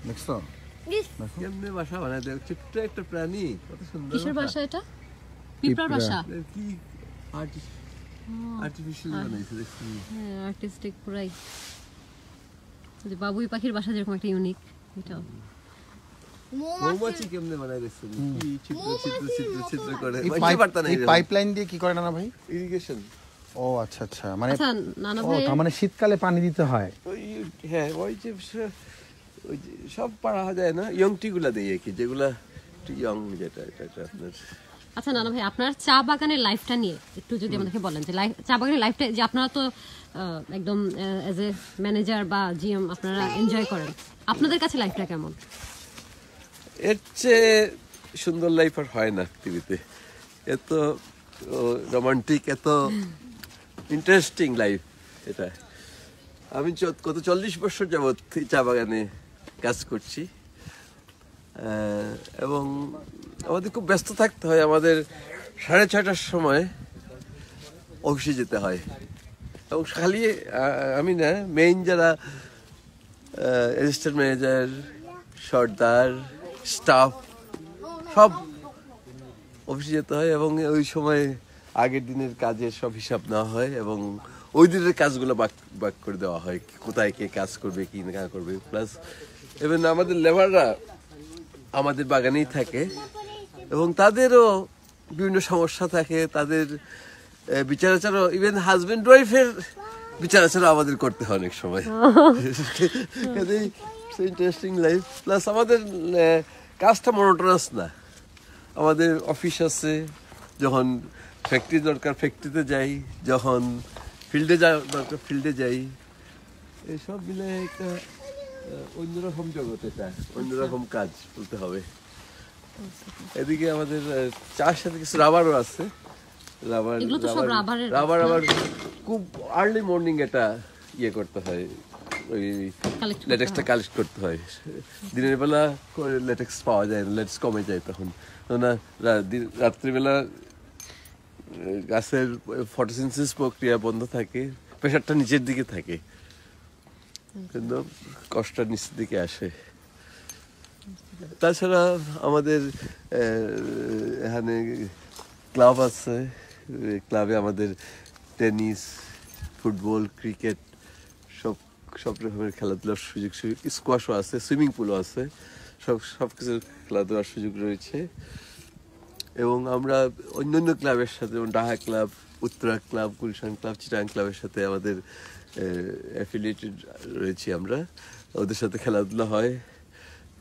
দেখছো কেমনে বাসা বানায় দেয়, ছোট্ট একটা প্রাণী, কত সুন্দর কিসের বাসা এটা? পিঁপড়ার বাসা? কি আর্টিফিশিয়াল বানাইছে দেখছি। হ্যাঁ, আর্টিস্টিক পুরাই। যে বাবুই পাখির বাসা যেরকম একটা ইউনিক, এটাও। মৌমাছি কেমনে বানায় দেখছো, কি ছিদ্র ছিদ্র ছিদ্র ছিদ্র করে। এই পাইপলাইন দিয়ে কি করে নানা ভাই? ইরিগেশন। ও আচ্ছা আচ্ছা, মানে আচ্ছা নানা ও ভাই, তার মানে শীতকালে পানি দিতে হয়। হ্যাঁ, ওই যে সব পারা যায় না, ইয়ং টি গুলা দিয়ে কি, যেগুলা ইয়ং, যেটা এটা আপনার। আচ্ছা নানা ভাই, আপনার চা বাগানের লাইফটা নিয়ে একটু যদি আমাদেরকে বলেন, যে চা বাগানের লাইফটা, যে আপনারা তো একদম অ্যাজ এ ম্যানেজার বা জিএম আপনারা এনজয় করেন, আপনাদের কাছে লাইফটা কেমন? এর চেয়ে সুন্দর লাইফ আর হয় না পৃথিবীতে। এত রোমান্টিক, এত ইন্টারেস্টিং লাইফ এটা। আমি গত 40 বছর যাবৎ চা বাগানে কাজ করছি, এবং আমাদের খুব ব্যস্ত থাকতে হয়। আমাদের 6:30টার সময় অফিসে যেতে হয়, এবং খালি আমি না, মেইন যারা অ্যাসিস্ট্যান্ট ম্যানেজার, সর্দার, স্টাফ সব অফিসে যেতে হয়, এবং ওই সময় আগের দিনের কাজের সব হিসাব নেওয়া হয়, এবং ওই দিনের কাজগুলো ভাগ করে দেওয়া হয়, কোথায় কে কাজ করবে, কি না করবে। প্লাস ইভেন আমাদের লেবাররা আমাদের বাগানেই থাকে, এবং তাদেরও বিভিন্ন সমস্যা থাকে, তাদের বিচার আচারও, ইভেন হাজবেন্ড ওয়াইফের বিচার আচারও আমাদের করতে হয় অনেক সময়। Interesting life. প্লাস আমাদের কাজটা মনোটোনাস না। আমাদের অফিস আছে, যখন ফ্যাক্টরি দরকার ফ্যাক্টরিতে যাই, যখন ফিল্ডে যাওয়া দরকার ফিল্ডে যাই। এইসব মিলে একটা অন্যরকম জগৎ, এটা অন্যরকম কাজ বলতে হবে। এদিকে আমাদের চার সাথে কিছু রাবারও আছে। রাবার আবার খুব আর্লি মর্নিং এটা ইয়ে করতে হয়, ওই ল্যাটেক্সটা কালেক্ট করতে হয়। দিনের বেলা ল্যাটেক্স পাওয়া যায় না, ল্যাটেক্স কমে যায় তখন। না, রাত্রিবেলা গাছের ফটোসিনথেসিস প্রক্রিয়া বন্ধ থাকে, প্রেশারটা নিচের দিকে থাকে, কিন্তু কষ্টটা নিচের দিকে আসে। তাছাড়া আমাদের এখানে ক্লাব আছে, ক্লাবে আমাদের টেনিস, ফুটবল, ক্রিকেট সব রকমের খেলাধুলার সুযোগ, স্কোয়াশও আছে, সুইমিং পুলও আছে, সব কিছু খেলাধুলার সুযোগ রয়েছে। এবং আমরা অন্যান্য ক্লাবের সাথে, যেমন Dhaka club, Uttara club, Gulshan club, Chittagong ক্লাবের সাথে আমাদের অ্যাফিলিয়েটেড রয়েছি। আমরা ওদের সাথে খেলাধুলা হয়,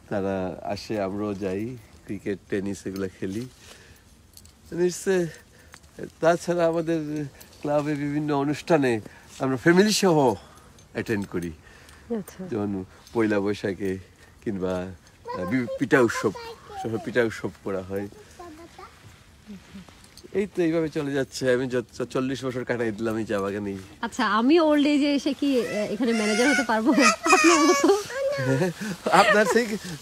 তারা আসে, আমরাও যাই, ক্রিকেট, টেনিস এগুলো খেলি। তাছাড়া আমাদের ক্লাবে বিভিন্ন অনুষ্ঠানে আমরা ফ্যামিলি সহ অ্যাটেন্ড করি, যেমন পয়লা বৈশাখে, কিংবা পিঠা উৎসব করা হয়। এই তো এইভাবে চলে যাচ্ছে। আমি 40 বছর কাটাই দিলাম এই চা বাগানে। আচ্ছা, আমি ওল্ড এজে এসে কি এখানে ম্যানেজার হতে পারবো আপনার মতো? আপনার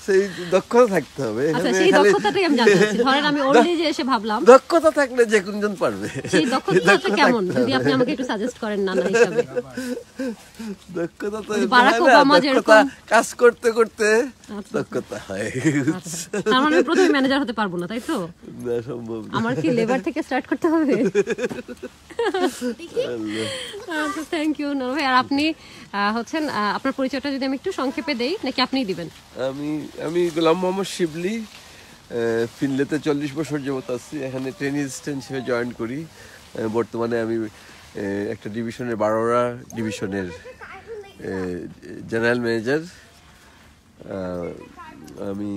সেই দক্ষতা থাকতে হবে। আচ্ছা, সেই দক্ষতাটাই আমি জানতে চাচ্ছি। ধরেন আমি ওল্ড এজে এসে ভাবলাম, দক্ষতা থাকলে যে কোনজন পারবে। সেই দক্ষতাটা কেমন, যদি আপনি আমাকে একটু সাজেস্ট করেন নানা হিসাবে। দক্ষতা তো বারাক ওবামা যেরকম কাজ করতে করতে দক্ষতা হয়। তার মানে প্রথমে ম্যানেজার হতে পারবো না, তাই তো? না, সম্ভব না। আমার কি লেবার থেকে স্টার্ট করতে হবে? আচ্ছা, থ্যাংক ইউ নানা ভাই। আর আপনি হচ্ছেন, আপনার পরিচয়টা যদি আমি একটু সংক্ষেপে দেই, নাকি আপনিই দিবেন? আমি গোলাম মোহাম্মদ শিবলি, ফিনলেতে 40 বছর যাবত আছি। এখানে ট্রেনিং অ্যাসিস্ট্যান্ট হিসেবে জয়েন করি। বর্তমানে আমি একটা ডিভিশনের, বারোরা ডিভিশনের জেনারেল ম্যানেজার। আমি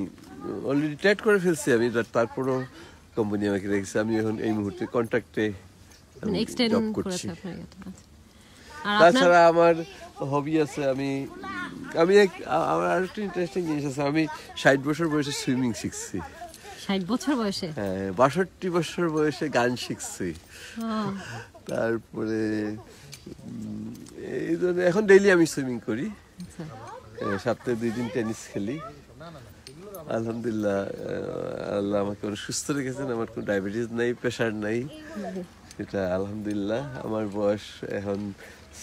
অলরেডি রিটায়ার্ড করে ফেলছি আমি, তারপরও কোম্পানি আমাকে রেখেছে। আমি এখন এই মুহূর্তে কন্ট্রাক্টে জব করছি। তাছাড়া আমার হবি আছে, আমার আরেকটা ইন্টারেস্টিং জিনিস আছে। আমি 60 বছর বয়সে সুইমিং শিখছি। 60 বছর বয়সে? হ্যাঁ, 62 বছর বয়সে গান শিখছি। তারপরে এই জন্য এখন ডেইলি আমি সুইমিং করি, সপ্তাহে 2 দিন টেনিস খেলি। আলহামদুলিল্লাহ, আল্লাহ আমাকে অনেক সুস্থ রেখেছেন। আমার কোনো ডায়াবেটিস নাই, প্রেশার নাই, সেটা আলহামদুলিল্লাহ। আমার বয়স এখন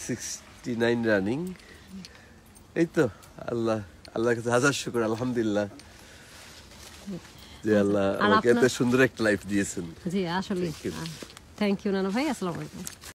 69 রানিং। এই তো আল্লাহর কাছে হাজার শুকর, আলহামদুলিল্লাহ যে আল্লাহ আর আমাকে এত আপনার- সুন্দর একটা লাইফ দিয়েছেন। জি আসলে থ্যাংক ইউ নানা ভাই, আসসালামু আলাইকুম।